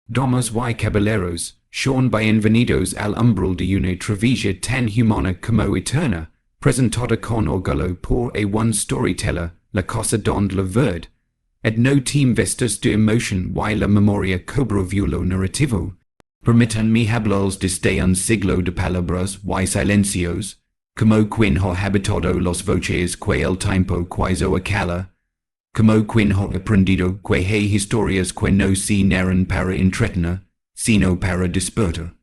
Damas y caballeros, sean bienvenidos al umbral de una travesía tan humana como eterna, presentada con orgullo por a one storyteller, la cosa donde la verdad, et no team vestas de emotion y la memoria cobro vuelo narrativo. Permítanme hablarles desde un siglo de palabras y silencios, como quien ha habitado los voces que el tiempo quiso acala, como quien ha aprendido que hay historias que no se narran para entretener, sino para despertar.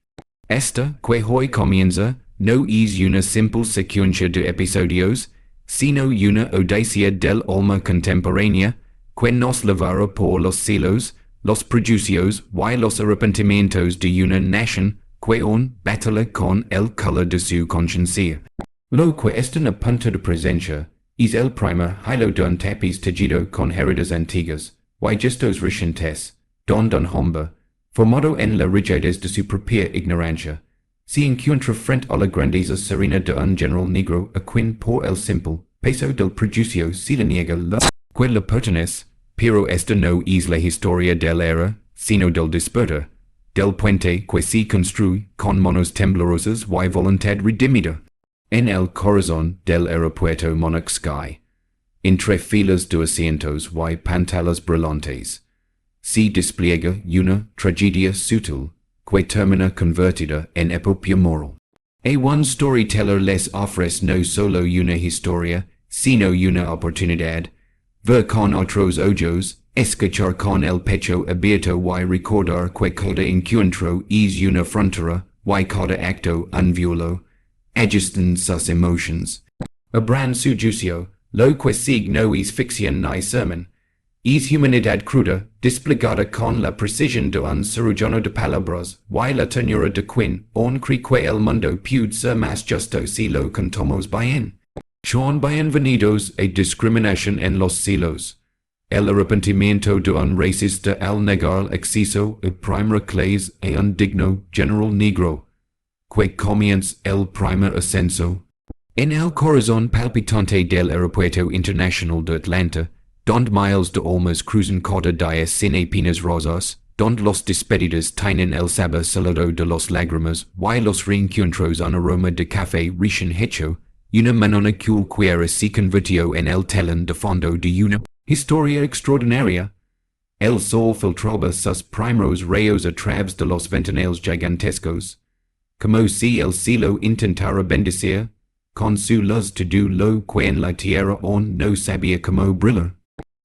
Esta que hoy comienza no es una simple secuencia de episodios, sino una odisea del alma contemporánea, que nos llevará por los siglos, los prejuicios y los arrepentimientos de una nación que aún batalla con el color de su conciencia. Lo que está a punto de presencia es el primer hilo de un tapiz tejido con heridas antiguas y gestos recientes, donde un hombre, formado en la rigidez de su propia ignorancia, se encuentra frente a la grandeza serena de un general negro a quien por el simple peso del prejuicio se le niega la que le pertenece, pero esta no es la historia del era, sino del despertar, del puente que se construye con manos temblorosas y voluntad redimida. En el corazón del aeropuerto Monarch Sky, entre filas de asientos y pantallas brillantes, se despliega una tragedia sutil que termina convertida en epopea moral. A one storyteller les ofrece no solo una historia, sino una oportunidad, ver con otros ojos, escuchar con el pecho abierto y recordar que cada encuentro es una frontera y cada acto un vuelo. Ajustan sus emotions. Abran su juicio, lo que sigue no es ficción ni sermón. Es humanidad cruda, desplegada con la precisión de un cirujano de palabras, y la ternura de quien, on cree que el mundo puede ser más justo si lo contamos bien. Sean bienvenidos a discriminación en los siglos. El arrepentimiento de un racista al negar acceso a primera clase a un digno general negro. Que comienza el primer ascenso. En el corazón palpitante del aeropuerto internacional de Atlanta, donde miles de almas cruzan cada día sin apenas rosas, donde los despedidos tienen el sabor salado de los lágrimas y los reencuentros un aroma de café recién hecho, una manona quiera se convirtió en el telón de fondo de una historia extraordinaria. El sol filtraba sus primeros rayos a través de los ventanales gigantescos. Como si el cielo intentara bendecir, con su luz todo lo que en la tierra aún no sabía cómo brillar.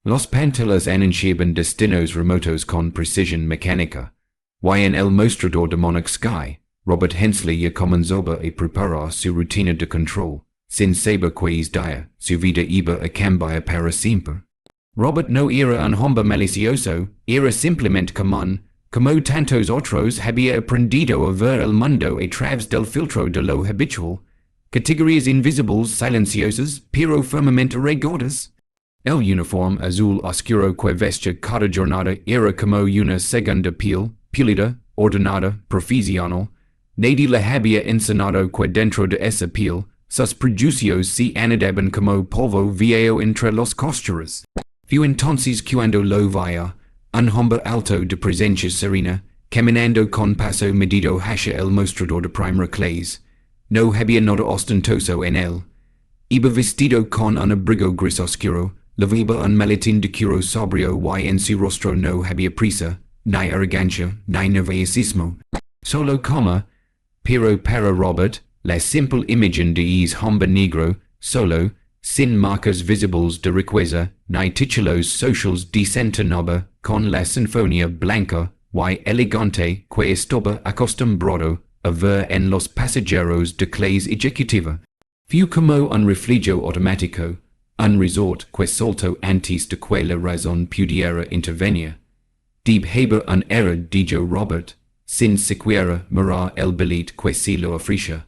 Los pantallas anunciaban destinos remotos con precisión mecánica, y en el mostrador de Monarch Sky, Robert Hensley ya comenzaba a preparar su rutina de control, sin saber que es día, su vida iba a cambiar para siempre. Robert no era un hombre malicioso, era simplemente común, como tantos otros había aprendido a ver el mundo a través del filtro de lo habitual, categorías invisibles silenciosas pero firmemente recordadas. El uniforme azul oscuro que vestía cada jornada era como una segunda piel, pulida, ordenada, profesional. Nadie le había enseñado que dentro de esa piel, sus prejuicios se anidaban como polvo viejo entre los costuras. Vio entonces cuando lo veía, un hombre alto de presencia serena, caminando con paso medido hacia el mostrador de primera clase. No había nada ostentoso en él. Iba vestido con un abrigo gris oscuro, llevaba un maletín de cuero sobrio y en su rostro no había prisa, ni arrogancia, ni nerviosismo. Solo coma, pero para Robert, la simple imagen de es hombre negro, solo, sin marcas visibles de riqueza, ni títulos socials de centenoba, con la sinfonía blanca y elegante que estaba acostumbrado a ver en los pasajeros de clase ejecutiva. Vio como un refugio automático, un resort que soltó antes de que la razón pudiera intervenir. Debe un error, dijo Robert, sin siquiera mirar el billete que se lo ofrecía.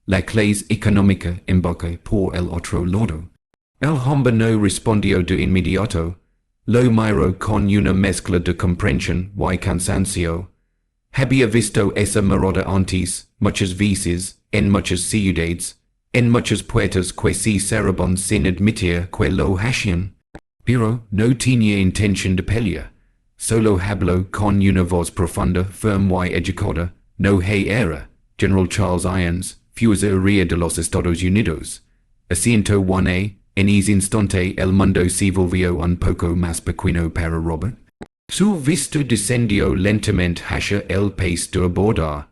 La clase económica embarca por el otro lado. El hombre no respondió de inmediato. Lo miró con una mezcla de comprensión y cansancio. Había visto esa mirada antes, muchas veces, en muchas ciudades, en muchas puertas que se cerraban sin admitir que lo hacían. Pero no tenía intención de pelear. solo hablo con una voz profunda, firm y educada, no hay era, General Charles Irons, fuerza de los Estados Unidos. Asiento 1A, en ese instante el mundo se volvió un poco más pequeño para Robert. Su vista descendió lentamente hacia el país de abordar.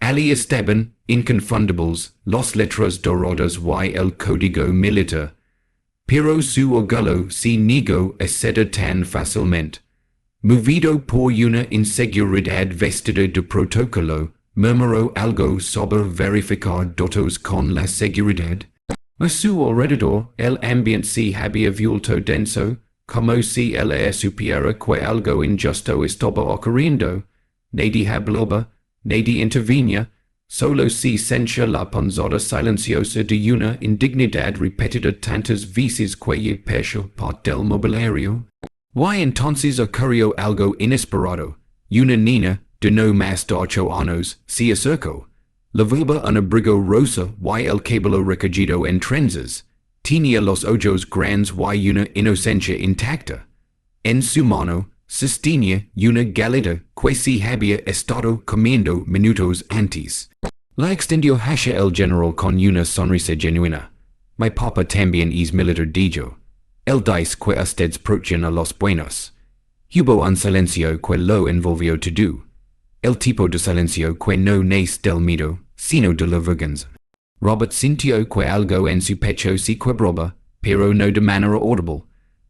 Allí estaban, inconfundibles, las letras doradas y el código militar. Pero su orgullo se negó a ceder tan fácilmente. Movido por una inseguridad vestida de protocolo, murmuró algo sobre verificar datos con la seguridad. A su alrededor, el ambiente se había vuelto denso, como si él supiera que algo injusto estaba ocurriendo. Nadie hablaba, nadie intervenía, solo se sentía la punzada silenciosa de una indignidad repetida tantas veces que pesó parte del mobiliario. Y entonces ocurrió algo inesperado. Una niña, de no más de 8 años, se acercó. Llevaba un abrigo rosa y el cabello recogido en trenzas. Tenía los ojos grandes y una inocencia intacta. En su mano, sostenía una galeta que se había estado comiendo minutos antes. La extendió hacia el general con una sonrisa genuina. Mi papá también es militar, dijo. El dice que ustedes procian a los buenos. Hubo un silencio que lo envolvió todo. El tipo de silencio que no nace del miedo, sino de la vergüenza. Robert sintió que algo en su pecho se quebraba, pero no de manera audible.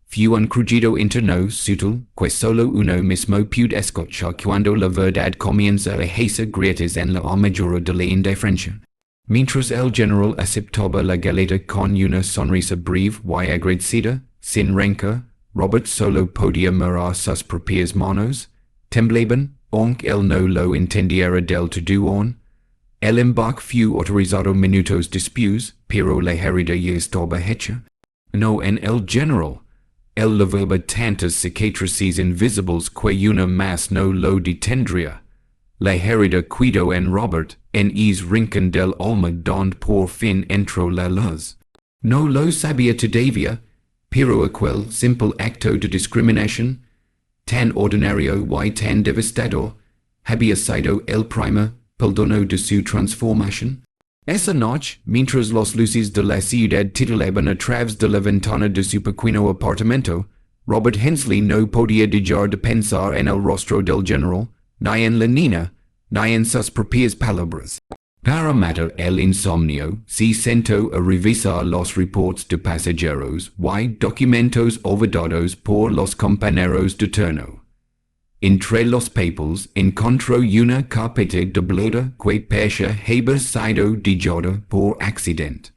Fue un crujido interno sutil que solo uno mismo puede escuchar cuando la verdad comienza a hacer grietas en la armadura de la indiferencia. Mientras el general aceptaba la galeta con una sonrisa breve y agradecida, sin rencor, Robert solo podía mirar sus propias manos. Temblaban, aunque él no lo entendiera del todo. El embarque fue autorizado minutos después, pero la herida ya estaba hecha. No en el general. Él llevaba tantas cicatrices invisibles que una más no lo detendría. La herida quedó en Robert, en ese rincón del alma donde por fin entró la luz. No lo sabía todavía, pero aquel simple acto de discriminación, tan ordinario y tan devastador, había sido el primer peldaño de su transformación. Esa noche, mientras las luces de la ciudad titilaban a través de la ventana de su pequeño apartamento, Robert Hensley no podía dejar de pensar en el rostro del general, ni en la niña, ni en sus propias palabras. Para matar el insomnio, se sentó a revisar los reportes de pasajeros y documentos olvidados por los compañeros de turno. Entre los papeles encontró una carpeta doblada que parecía haber sido dejada por accidente.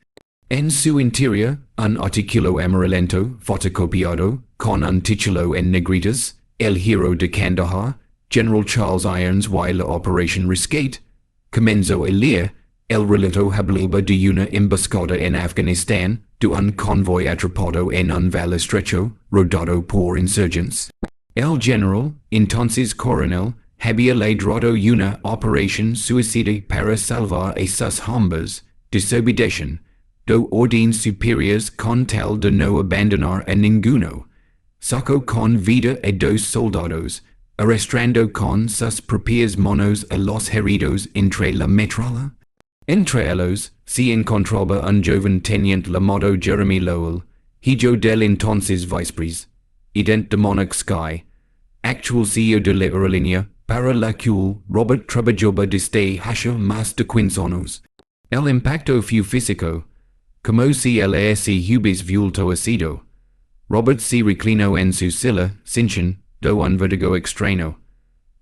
En su interior, un artículo amarillento fotocopiado, con un título en negritas, El Hero de Kandahar, General Charles Irons y la Operación Rescate. Comenzó a leer. El relato hablaba de una emboscada en Afganistán, de un convoy atrapado en un valle estrecho, rodeado por insurgentes. El general, entonces coronel, había liderado una operación suicida para salvar a sus hombres. Desobedecen, do órdenes superiores con tal de no abandonar a ninguno. Sacó con vida a 2 soldados, arrastrando con sus propias manos a los heridos entre la metralla. Entre ellos, se encontraba un joven teniente llamado Jeremy Lowell, hijo del entonces vicepresidente de Monarch Sky, actual CEO de la aerolínea, para la cual Robert trabajaba desde hace más de 15 años. El impacto fue físico, como si el se hubiese vuelto ácido. Robert se reclinó en su silla, sintiendo un vértigo extraño.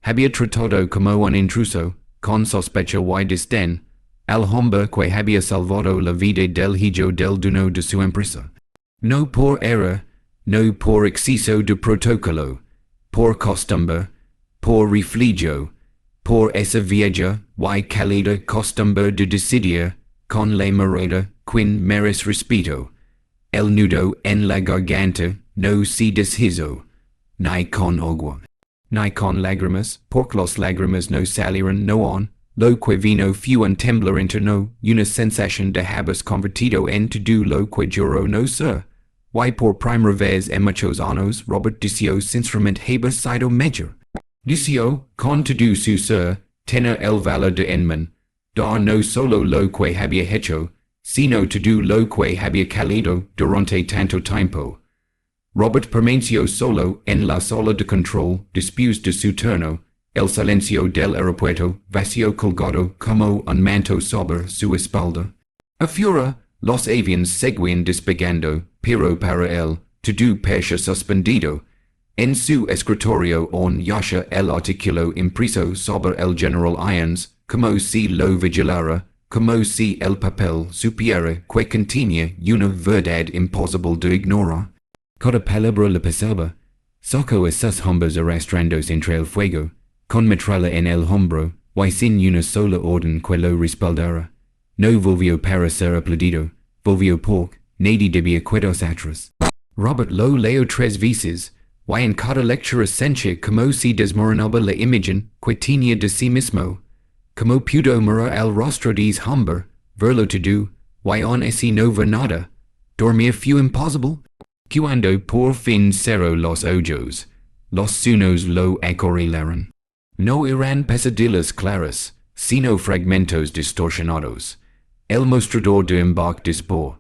Había tratado como un intruso, con sospecha y desdén, al hombre que había salvado la vida del hijo del dueño de su empresa. No por error, no por exceso de protocolo, por costumbre, por refugio, por esa vieja y cálida costumbre de decidir, con la mirada, quien merece respeto. El nudo en la garganta no se deshizo, ni con agua, ni con lágrimas, porque las lágrimas no salieron no han. Lo que vino fue un temblor interno, una sensación de haberse convertido en todo lo que juró no ser. y por primera vez en muchos años Robert deseó sinceramente haber sido mejor. Deseó, con todo su ser, tener el valor de enman, dar no solo lo que había hecho, sino todo lo que había calido durante tanto tiempo. Robert permaneció solo en la sala de control después de su turno, el silencio del aeropuerto vacío colgado como un manto sobre su espalda. Afuera, los aviones seguían despegando, pero para él, todo permanecía suspendido. En su escritorio on yasha el artículo impreso sobre el general Irons, como si lo vigilara, como si el papel supiera que contenía una verdad imposible de ignorar. Cada palabra le pesaba. Sacó a sus hombres arrastrándose entre el fuego, con metralla en el hombro, y sin una sola orden que lo respaldara. No volvió para ser aplaudido, volvió porque nadie debía quedarse atrás. Robert lo leyó 3 veces, y en cada lectura sentía como si desmoronaba la imagen que tenía de sí mismo, como pudo mirar al rostro de ese hombre, verlo todo, y aún así no ver nada. Dormir fue imposible. Cuando por fin cerró los ojos, los sueños lo acorralaron. No eran pesadillas claras, sino fragmentos distorsionados. El mostrador de embarque dispone,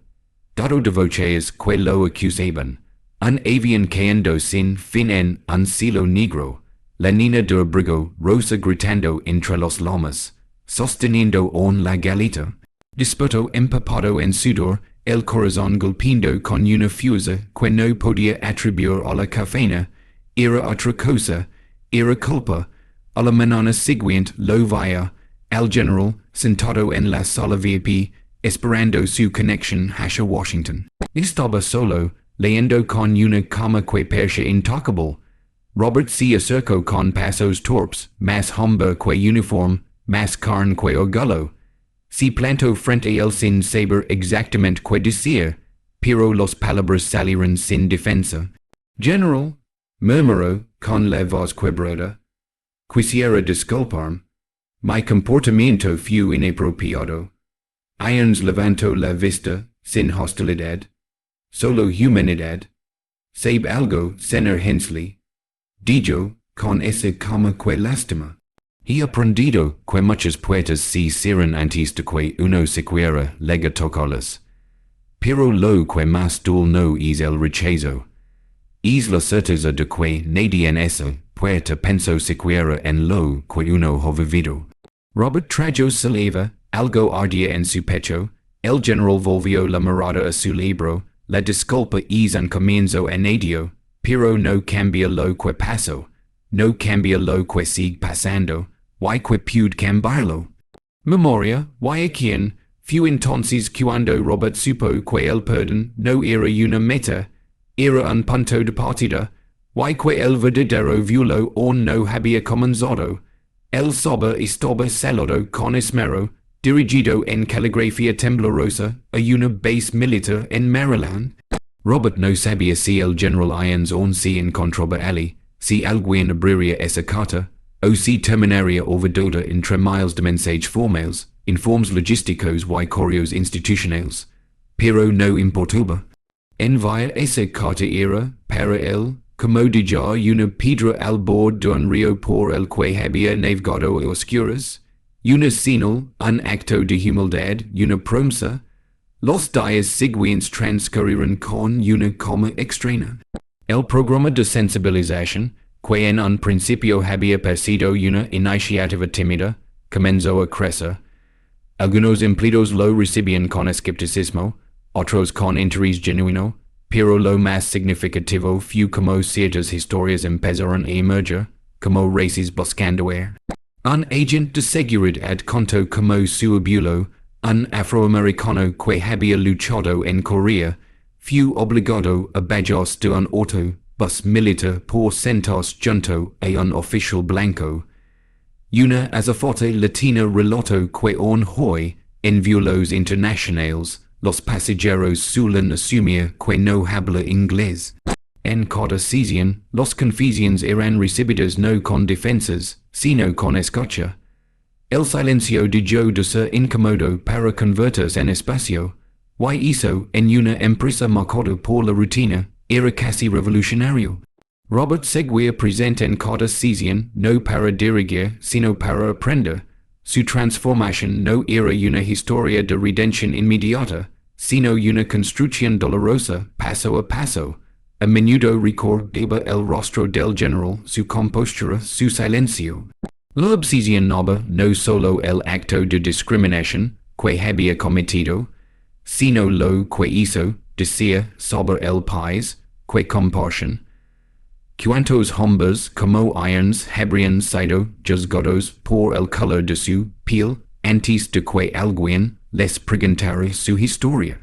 dado de voces que lo acusaban, un avión cayendo sin fin en un cielo negro, la niña de abrigo rosa gritando entre los lomas, sosteniendo on la galita, dispuesto empapado en sudor, el corazón golpeando con una fuerza que no podía atribuir a la cafeína, era otra cosa, era culpa. A la mañana siguiente lo veía, al general, sentado en la sala VIP, esperando su conexión hacia Washington. Estaba solo, leyendo con una calma que parecía intocable. Robert se acercó con pasos torpes, más hombre que uniforme, más carne que orgullo. Se plantó frente a él sin saber exactamente qué decir, pero las palabras salieron sin defensa. General, murmuró con la voz quebrada, quisiera disculparme. Mi comportamiento fue inapropiado. Irons levantó la vista, sin hostilidad. Solo humanidad. ¿Sabe algo, señor Hensley? Dijo, con esa calma que lástima. He aprendido que muchas puertas se cierran antes de que uno siquiera llega a tocarlas. Pero lo que más duele no es el rechazo. Es la certeza de que nadie en esa puerta pensó siquiera en lo que uno ha vivido. Robert tragó saliva, algo ardía en su pecho. El general volvió la mirada a su libro. La disculpa es un comienzo añadió, pero no cambia lo que pasó. No cambia lo que sigue pasando, y que puede cambiarlo. Memoria, y a quien, fue entonces cuando Robert supo que el perdón no era una meta, era un punto de partida, y que el verdadero vuelo aún no había comenzado. El sobre estaba sellado con esmero, dirigido en caligrafía temblorosa a una base militar en Maryland. Robert no sabía si el general Irons aún se encontraba allí, si alguien abriría esa carta, o si terminaría olvidada entre miles de mensajes formales, informes logísticos y correos institucionales. Pero no importaba. Enviar esa carta era, para él, como dejar una piedra al borde de un río por el que había navegado a oscuras, una señal, un acto de humildad, una promesa. Los días siguientes transcurrieron con una calma extraña. El programa de sensibilización, que en un principio había parecido una iniciativa tímida, comenzó a crecer. Algunos empleados lo recibían con escepticismo, otros con interés genuino, pero lo más significativo fue como ciertas historias empezaron a emerger, como races buscando air. Un agente de seguridad contó como su abuelo, un afroamericano que había luchado en Corea, fue obligado a bajarse de un autobús militar por sentarse junto a un oficial blanco. Una azafata latina relató que hoy, en vuelos internacionales, los pasajeros suelen asumir que no habla inglés. En cada sesión, las confusiones eran recibidas no con defensas, sino con escucha. El silencio dejó de ser incómodo para convertirse en espacio, Y hizo en una empresa marcada por la rutina, era casi revolucionario. Robert seguía presente en cada sesión, no para dirigir, sino para aprender. Su transformación no era una historia de redención inmediata, sino una construcción dolorosa, paso a paso. A menudo recordaba el rostro del general, su compostura, su silencio. La obsesión no solo el acto de discriminación que había cometido, sino lo que hizo, decía, sobre el país, que comparten. Cuantos hombres como irons habrían sido juzgados por el color de su piel antes de que alguien les preguntara su historia.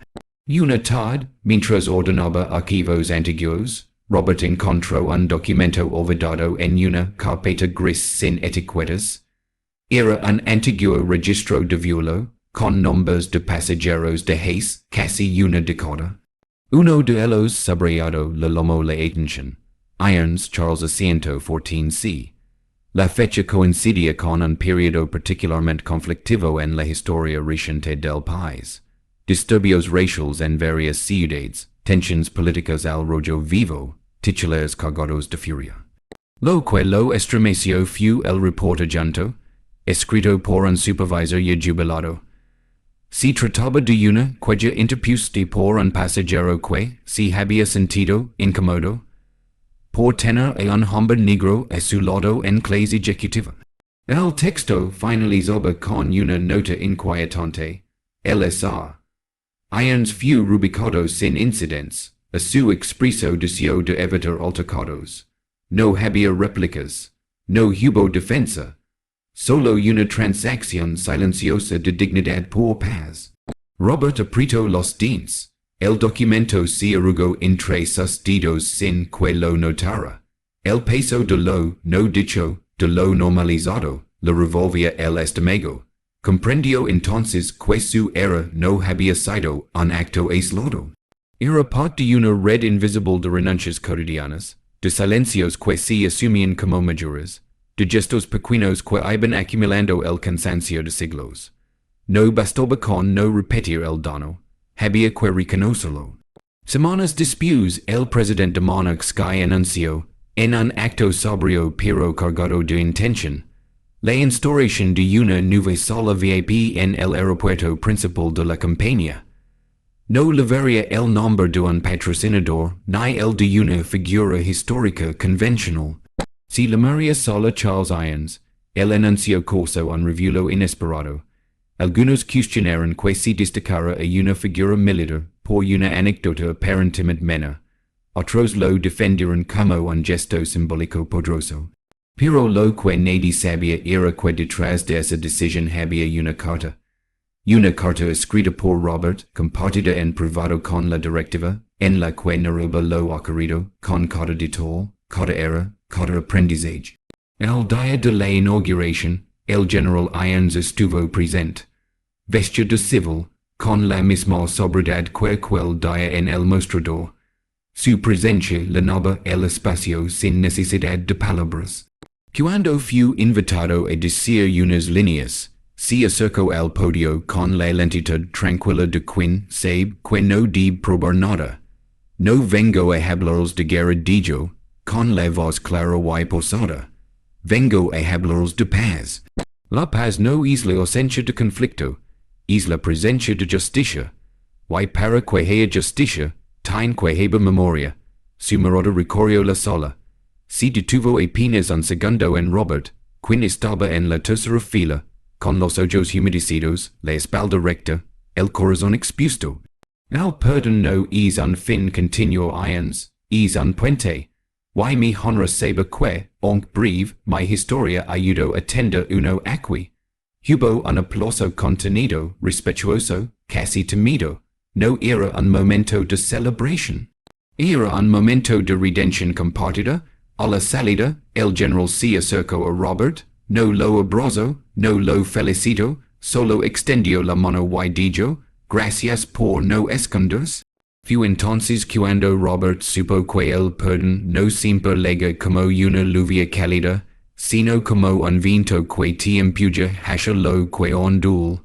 Una tarde, mientras ordenaba archivos antiguos, Robert encontró un documento olvidado en una carpeta gris sin etiquetas. Era un antiguo registro de vuelo, con nombres de pasajeros de hace casi una década. Uno de ellos subrayado le llamó la atención. Irons Charles Asiento 14c. La fecha coincidía con un periodo particularmente conflictivo en la historia reciente del país. Disturbios raciales en varias ciudades, tensiones políticas al rojo vivo, titulares cargados de furia. Lo que lo estremeció fue el reporte adjunto, escrito por un supervisor ya jubilado. Se trataba de una queja interpuesta por un pasajero que se había sentido incómodo por tener a un hombre negro a su lado en clase ejecutiva. El texto finalizaba con una nota inquietante. LSR. Irons fue rubricado sin incidentes, a su expreso deseo de evitar altercados. No había réplicas. No hubo defensa. Solo una transacción silenciosa de dignidad por paz. Robert apretó los dientes. El documento se arrugó entre sus dedos sin que lo notara. El peso de lo no dicho, de lo normalizado, le revolvía el estómago. Comprendió entonces que su era no había sido un acto aislado. Era parte de una red invisible de renuncias cotidianas, de silencios que se asumían como mayores, de gestos pequeños que iban acumulando el cansancio de siglos. No bastaba con no repetir el daño. Había que reconocerlo. Semanas después, el presidente Monarch Sky anunció, en un acto sobrio pero cargado de intención, la instauración de una nueva sala VIP en el aeropuerto principal de la campaña. No llevaría el nombre de un patrocinador, ni el de una figura histórica convencional. Se llamaría sala Charles Irons, el anuncio causó un revuelo inesperado. Algunos cuestionaron que se destacara a una figura militar por una anécdota aparentemente menor. Otros lo defendieron como un gesto simbólico poderoso. Pero lo que nadie sabía era que detrás de esa decisión había una carta. Una carta escrita por Robert, compartida en privado con la directiva, en la que narraba lo ocurrido, con cada detalle, cada era, cada aprendizaje. El día de la inauguración, el general Irons estuvo presente. Vestido de civil, con la misma sobriedad que aquel día en el mostrador. Su presencia llenaba el espacio sin necesidad de palabras. Cuando fue invitado a decir unas líneas, se acercó al podio con la lentitud tranquila de quien sabe que no debe probar nada. No vengo a hablaros de guerra, dijo, con la voz clara y posada. Vengo a hablaros de paz. La paz no es la ausencia de conflicto, es la presencia de justicia. Y para que haya justicia, tiene que haber memoria. Su mirada recorrió la sala. Se detuvo apenas un segundo en Robert, quien estaba en la tercera fila, con los ojos humedecidos, la espalda recta, el corazón expuesto. El perdón no es un fin, continuó Irons, es un puente. Y mi honra sabe que, aunque breve, mi historia ayudó a tender uno aquí. Hubo un aplauso contenido, respetuoso, casi temido. No era un momento de celebración. Era un momento de redención compartida. A la salida, el general se acercó a Robert, no lo abrazó, no lo felicitó, solo extendió la mano y dijo, gracias por no esconderse. Fue entonces cuando Robert supo que el perdón no siempre llega como una lluvia cálida, sino como un viento que te empuja hacia lo que ondula.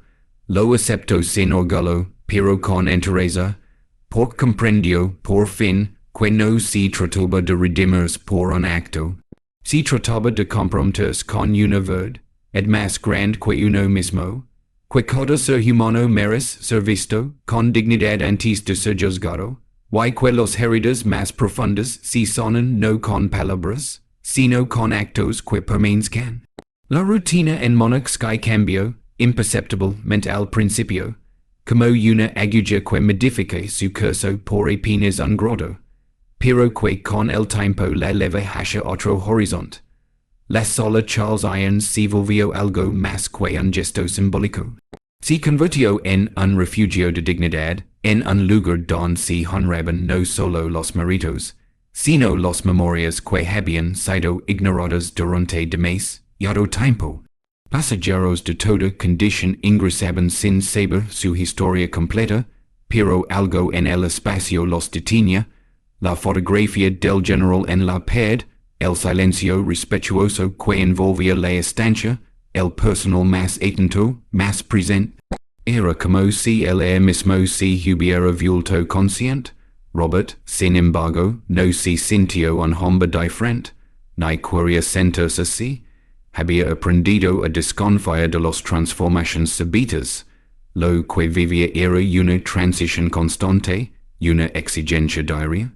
Lo aceptó sin orgullo, pero con entereza, por comprendió, por fin, que no se trataba de redimers por un acto. Se trataba de comprometerse con una verdad, et más grande que uno mismo, que cada ser humano merece ser visto con dignidad antes de ser juzgado, y que los heridas más profundas se sanan no con palabras, sino con actos que permanezcan. La rutina en monax cambió, imperceptiblemente al principio, como una aguja que modifica su curso por apenas un grado, pero que con el tiempo la eleva hacia otro horizonte. La sola Charles Irons se volvió algo más que un gesto simbólico. Se convirtió en un refugio de dignidad, en un lugar donde se honraban no solo los méritos, sino las memorias que habían sido ignoradas durante demasiado tiempo. Pasajeros de toda condición ingresaban sin saber su historia completa, pero algo en el espacio los detenía, la fotografía del general en la pared, el silencio respetuoso que envolvía la estancia, el personal más atento, más presente. Era como si él mismo se hubiera vuelto consciente. Robert, sin embargo, no se sintió un hombre diferente, ni quería sentirse así. Había aprendido a desconfiar de las transformaciones súbitas. Lo que vivía era una transición constante, una exigencia diaria.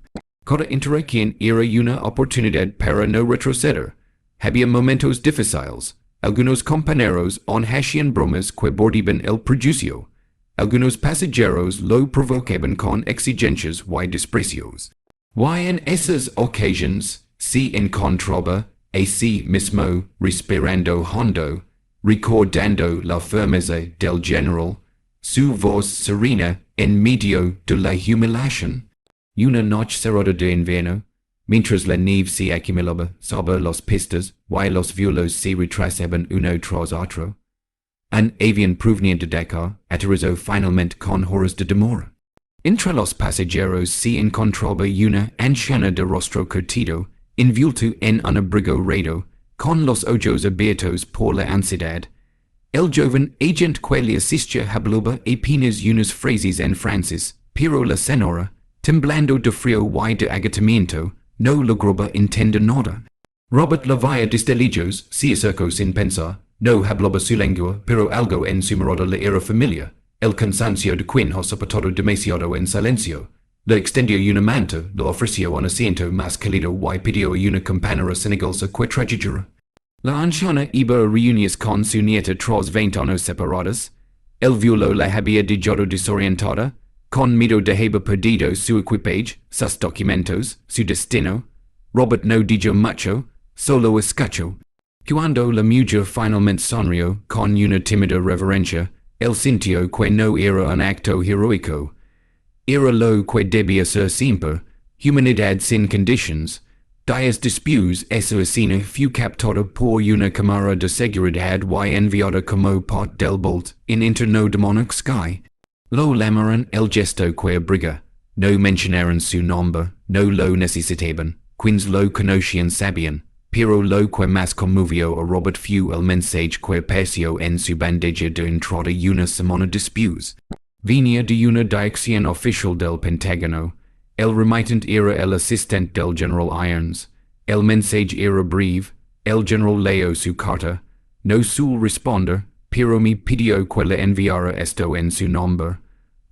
Cada interacción era una oportunidad para no retroceder. Había momentos difíciles. Algunos compañeros hacían bromas que bordaban el prejuicio. Algunos pasajeros lo provocaban con exigencias y desprecios. Y en esas ocasiones se encontraba a sí mismo respirando hondo, recordando la firmeza del general, su voz serena en medio de la humillación. Una noche cerrada de invierno, mientras la nieve se acumulaba sobre las pistas y los vuelos se retrasaban uno tras otro, un avión proveniente de Dakar aterrizó finalmente con horas de demora. Entre los pasajeros se encontraba una anciana de rostro curtido, envuelto en un abrigo raro, con los ojos abiertos por la ansiedad. El joven agente que le asistía hablaba apenas unas frases en francés, pero la señora, temblando de frío y de agotamiento, no lograba entender nada. Robert la veía desde lejos, se acercó sin pensar, no hablaba su lengua, pero algo en su mirada le era familiar. El cansancio de quien ha soportado demasiado en silencio. Le extendió una manta, le ofreció un asiento más cálido y pidió a una compañera senegalesa que trajera. La anciana iba a reunirse con su nieta tras 20 años separados. El violo la había dejado desorientada, con miedo de haber perdido su equipaje, sus documentos, su destino. Robert no dijo mucho, solo escuchó. Cuando la mujer finalmente sonrió, con una tímida reverencia, él sintió que no era un acto heroico. Era lo que debía ser siempre, humanidad sin condiciones. Días después, esa escena fue captada por una cámara de seguridad y enviada como parte del bolt en interno de Monarch Sky. Lo llamaron el gesto que abriga. No mencionaron su nombre, no lo necesitaban, quienes lo conocían sabían, pero lo que más conmovió a Robert fue el mensaje que apareció en su bandeja de entrada una semana después. Venía de una dirección oficial del Pentágono. El remitente era el asistente del general Irons. El mensaje era breve. El general leyó su carta. No suele responder, pero me pidió que le enviara esto en su nombre.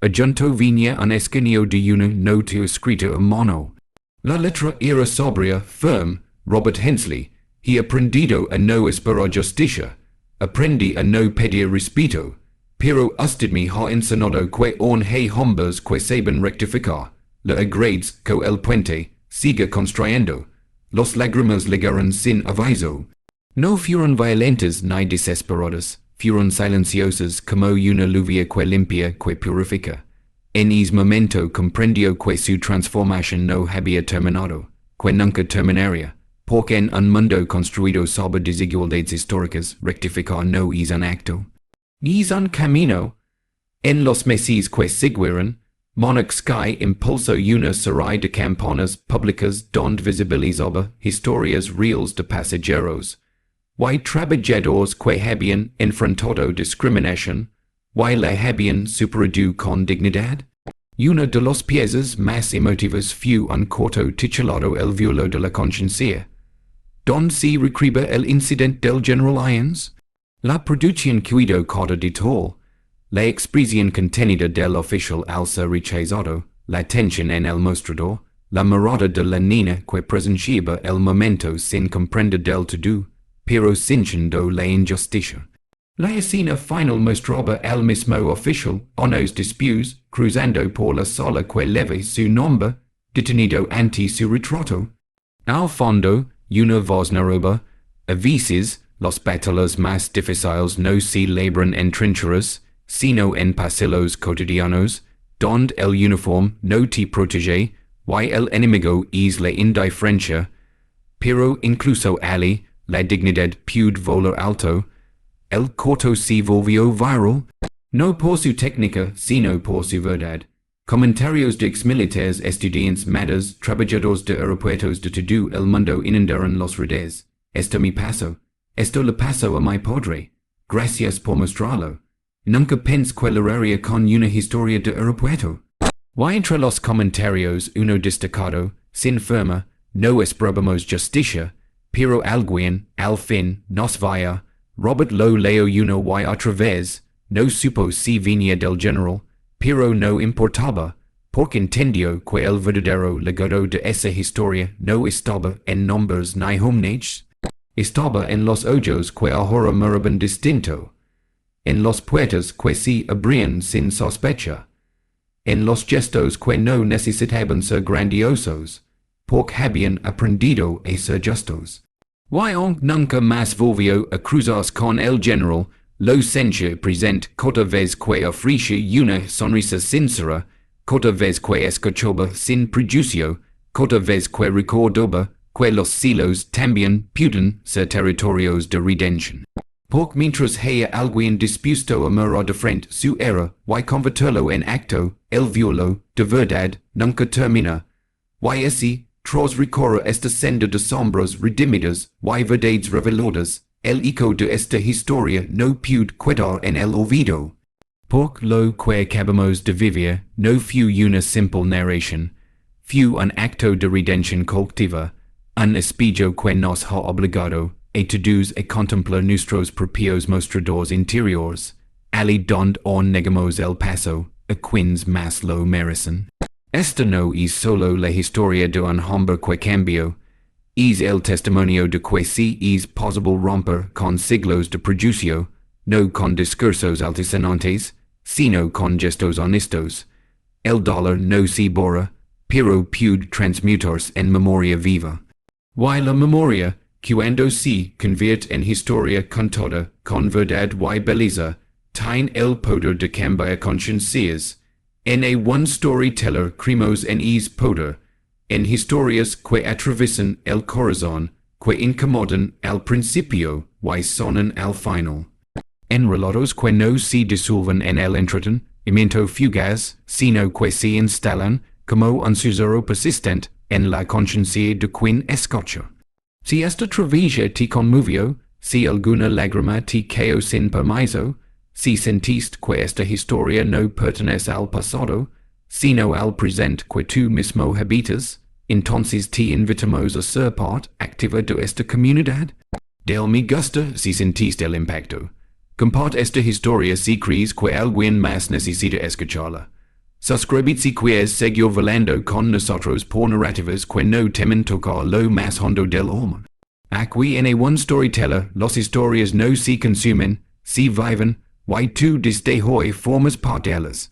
Adjunto venía un escaneo de una nota escrita a mano. La letra era sobria, firme. Robert Hensley. He aprendido a no esperar justicia. Aprendí a no pedir respeto. Pero usted me ha enseñado que hay hombres que saben rectificar. Le agrades que el puente siga construyendo. Los lágrimas llegaron sin aviso. No fueron violentas ni desesperadas, fueron silenciosas como una lluvia que limpia que purifica. En ese momento comprendió que su transformación no había terminado, que nunca terminaría, porque en un mundo construido sobre desigualdades históricas rectificar no es un acto. Es un camino. En los meses que siguieron, Monarch Sky impulsó una serie de campañas públicas donde visibilizaba historias reales de pasajeros y trabajadores que habían enfrentado discriminación, y la habían superado con dignidad. Uno de los piezas más emotivas fue un corto titulado El violo de la conciencia, donde se recriba el incidente del general Irons. La producción cuidó cada detalle, la expresión contenida del oficial alza rechazado, la tensión en el mostrador, la mirada de la niña que presenciaba el momento sin comprender del todo, pero sintiendo la injusticia. La escena final mostraba al mismo oficial, unos después, cruzando por la sala que lleva su nombre, detenido ante su retrato. Al fondo, una voz narraba, a veces, los batallas más difíciles no se libran en trincheras, sino en pasillos cotidianos, donde el uniforme no te protege, y el enemigo es la indiferencia, pero incluso allí, la dignidad puede volar alto. El corto se volvió viral, no por su técnica, sino por su verdad. Comentarios de exmilitares, estudiantes, madres, trabajadores de aeropuertos de todo el mundo inundaron los redes. Esto me pasó. Esto le pasó a mi padre. Gracias por mostrarlo. Nunca pensé que lograría con una historia de aeropuerto. Y entre los comentarios uno destacado, sin firma, no esperábamos justicia, pero alguien, al fin, nos vaya. Robert lo leo uno y otra vez, no supo si venía del general, pero no importaba, porque entendió que el verdadero legado de esa historia no estaba en nombres ni homenajes, estaba en los ojos que ahora miraban distinto, en los puertas que se abrían sin sospecha, en los gestos que no necesitaban ser grandiosos, porque habían aprendido a ser justos. Wyong nunca más volvió a cruzarse con el general, lo sentia presente cada vez que ofrecía una sonrisa sincera, cada vez que escuchaba sin prejuicio, cada vez que recordaba que los siglos también pueden ser territorios de redención. Porque mientras haya alguien dispuesto a mirar de frente su error y convertirlo en acto, el violo, de verdad, nunca termina. Y así, tras recorrer esta senda de sombras redimidas y verdades reveladas, el eco de esta historia no puede quedar en el olvido. Porque lo que acabamos de vivir no fue una simple narración, fue un acto de redención colectiva, un espejo que nos ha obligado a todos a contemplar nuestros propios mostradores interiores, allí donde aún negamos el paso, a quienes más lo merecen. Esta no es solo la historia de un hombre que cambió, es el testimonio de que sí es posible romper con siglos de prejuicio, no con discursos altisonantes, sino con gestos honestos. El dolor no se borra, pero puede transmutarse en memoria viva. Y la memoria, cuando se convierte en historia contada con verdad y belleza, tiene el poder de cambiar conciencias. En un storyteller creemos en ese poder, en historias que atraviesan el corazón, que incomodan al principio y sonan al final. En relatos que no se disuelven en el entretenimiento fugaz, sino que se instalan como un susurro persistente en la conciencia de quien escucha. Si esta travesía te conmovió, si alguna lágrima te cayó sin permiso, si sentiste que esta historia no pertenece al pasado, sino al presente que tú mismo habitas, entonces te invitamos a ser parte activa de esta comunidad. Del me gusta si sentiste el impacto. Comparte esta historia si crees que alguien más necesita escucharla. Suscríbete si quieres seguir volando con nosotros por narrativas que no temen tocar lo más hondo del alma. Aquí en un storyteller, las historias no se consumen, se viven, y tú desde hoy formas parte de ellas.